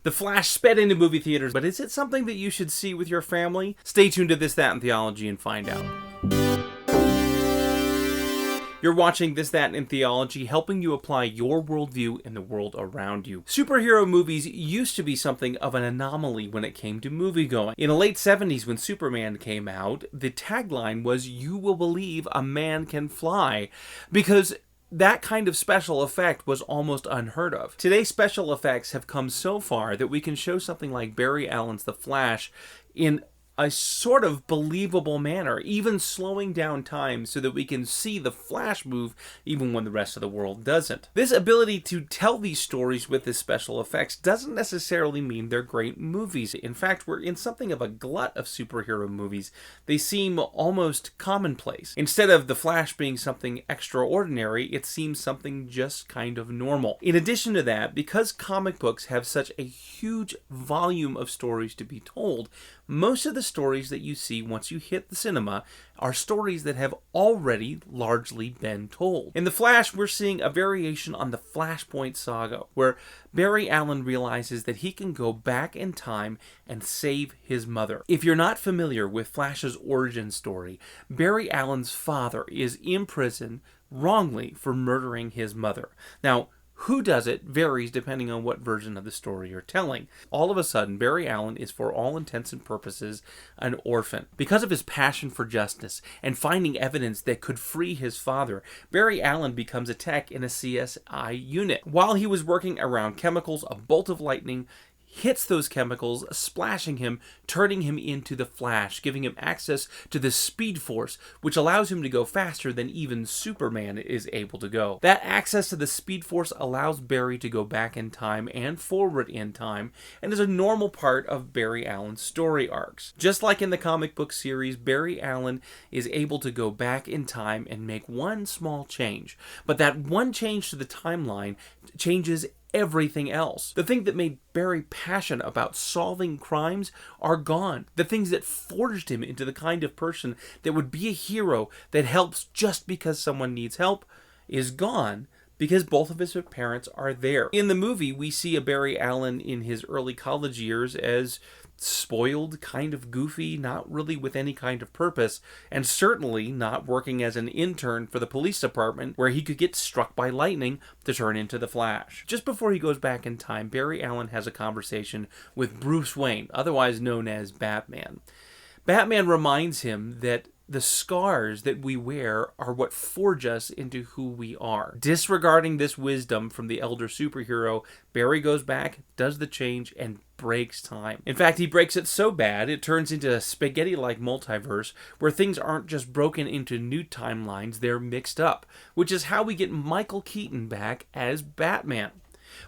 The Flash sped into movie theaters, but is it something that you should see with your family? Stay tuned to This, That, and Theology and find out. You're watching This, That, and Theology, helping you apply your worldview in the world around you. Superhero movies used to be something of an anomaly when it came to moviegoing. In the late 70s, when Superman came out, the tagline was, "You will believe a man can fly," because that kind of special effect was almost unheard of. Today, special effects have come so far that we can show something like Barry Allen's The Flash in a sort of believable manner, even slowing down time so that we can see the Flash move even when the rest of the world doesn't. This ability to tell these stories with the special effects doesn't necessarily mean they're great movies. In fact, we're in something of a glut of superhero movies. They seem almost commonplace. Instead of the Flash being something extraordinary, it seems something just kind of normal. In addition to that, because comic books have such a huge volume of stories to be told, most of the stories that you see once you hit the cinema are stories that have already largely been told. In The Flash, we're seeing a variation on the Flashpoint saga, where Barry Allen realizes that he can go back in time and save his mother. If you're not familiar with Flash's origin story, Barry Allen's father is in prison wrongly for murdering his mother. Now, who does it varies depending on what version of the story you're telling. All of a sudden, Barry Allen is, for all intents and purposes, an orphan. Because of his passion for justice and finding evidence that could free his father, Barry Allen becomes a tech in a CSI unit. While he was working around chemicals, a bolt of lightning hits those chemicals, splashing him, turning him into the Flash, giving him access to the Speed Force, which allows him to go faster than even Superman is able to go. That access to the Speed Force allows Barry to go back in time and forward in time, and is a normal part of Barry Allen's story arcs. Just like in the comic book series, Barry Allen is able to go back in time and make one small change, but that one change to the timeline changes everything else. The thing that made Barry passionate about solving crimes are gone. The things that forged him into the kind of person that would be a hero that helps just because someone needs help is gone, because both of his parents are there. In the movie, we see a Barry Allen in his early college years as spoiled, kind of goofy, not really with any kind of purpose, and certainly not working as an intern for the police department where he could get struck by lightning to turn into the Flash. Just before he goes back in time, Barry Allen has a conversation with Bruce Wayne, otherwise known as Batman. Batman reminds him that the scars that we wear are what forge us into who we are. Disregarding this wisdom from the elder superhero, Barry goes back, does the change, and breaks time. In fact, he breaks it so bad, it turns into a spaghetti-like multiverse where things aren't just broken into new timelines, they're mixed up, which is how we get Michael Keaton back as Batman.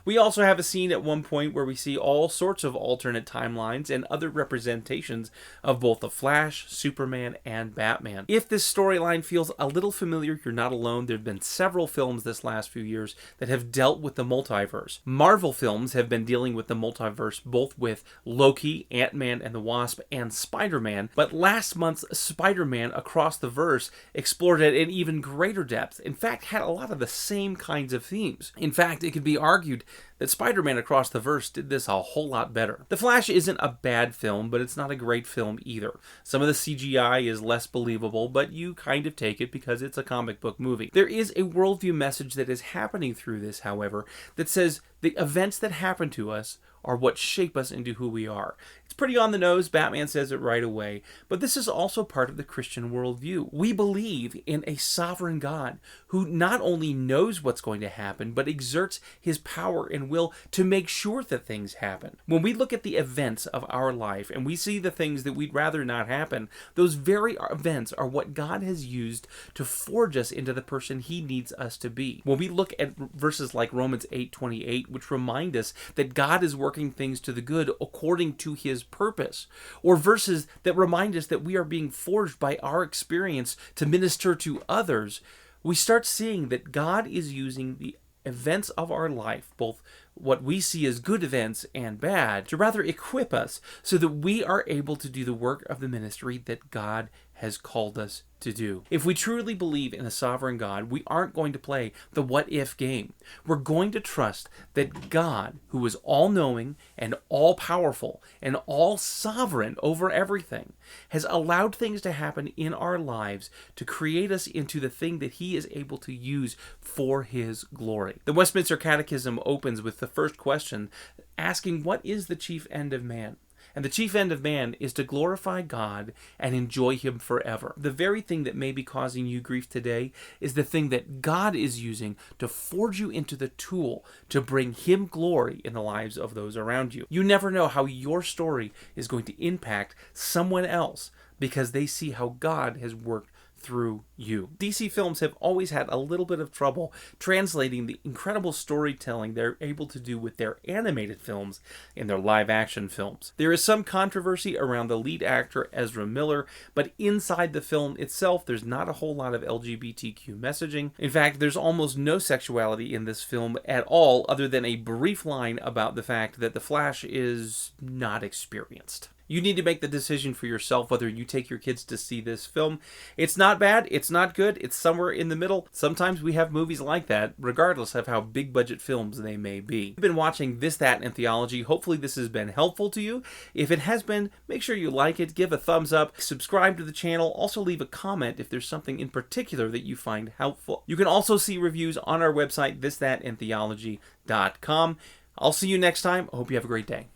We also have a scene at one point where we see all sorts of alternate timelines and other representations of both the Flash, Superman, and Batman. If this storyline feels a little familiar, you're not alone. There have been several films this last few years that have dealt with the multiverse. Marvel films have been dealing with the multiverse both with Loki, Ant-Man and the Wasp, and Spider-Man, but last month's Spider-Man Across the Verse explored it in even greater depth. In fact, had a lot of the same kinds of themes. In fact, it could be argued that Spider-Man Across the Verse did this a whole lot better. The Flash isn't a bad film, but it's not a great film either. Some of the CGI is less believable, but you kind of take it because it's a comic book movie. There is a worldview message that is happening through this, however, that says the events that happen to us are what shape us into who we are. It's pretty on the nose, Batman says it right away, but this is also part of the Christian worldview. We believe in a sovereign God who not only knows what's going to happen, but exerts his power and will to make sure that things happen. When we look at the events of our life and we see the things that we'd rather not happen, those very events are what God has used to forge us into the person he needs us to be. When we look at verses like Romans 8:28, which remind us that God is working things to the good according to his purpose, or verses that remind us that we are being forged by our experience to minister to others, we start seeing that God is using the events of our life, both what we see as good events and bad, to rather equip us so that we are able to do the work of the ministry that God has called us to do. If we truly believe in a sovereign God, we aren't going to play the what if game. We're going to trust that God, who is all-knowing and all-powerful and all-sovereign over everything, has allowed things to happen in our lives to create us into the thing that he is able to use for his glory. The Westminster Catechism opens with the first question, asking, what is the chief end of man? And the chief end of man is to glorify God and enjoy him forever. The very thing that may be causing you grief today is the thing that God is using to forge you into the tool to bring him glory in the lives of those around you. You never know how your story is going to impact someone else because they see how God has worked through you. DC films have always had a little bit of trouble translating the incredible storytelling they're able to do with their animated films in their live action films. There is some controversy around the lead actor Ezra Miller, but inside the film itself there's not a whole lot of LGBTQ messaging. In fact, there's almost no sexuality in this film at all, other than a brief line about the fact that the Flash is not experienced. You need to make the decision for yourself whether you take your kids to see this film. It's not bad, it's not good, it's somewhere in the middle. Sometimes we have movies like that, regardless of how big budget films they may be. You've been watching This, That, and Theology. Hopefully this has been helpful to you. If it has been, make sure you like it, give a thumbs up, subscribe to the channel, also leave a comment if there's something in particular that you find helpful. You can also see reviews on our website, thisThatandtheology.com. I'll see you next time. I hope you have a great day.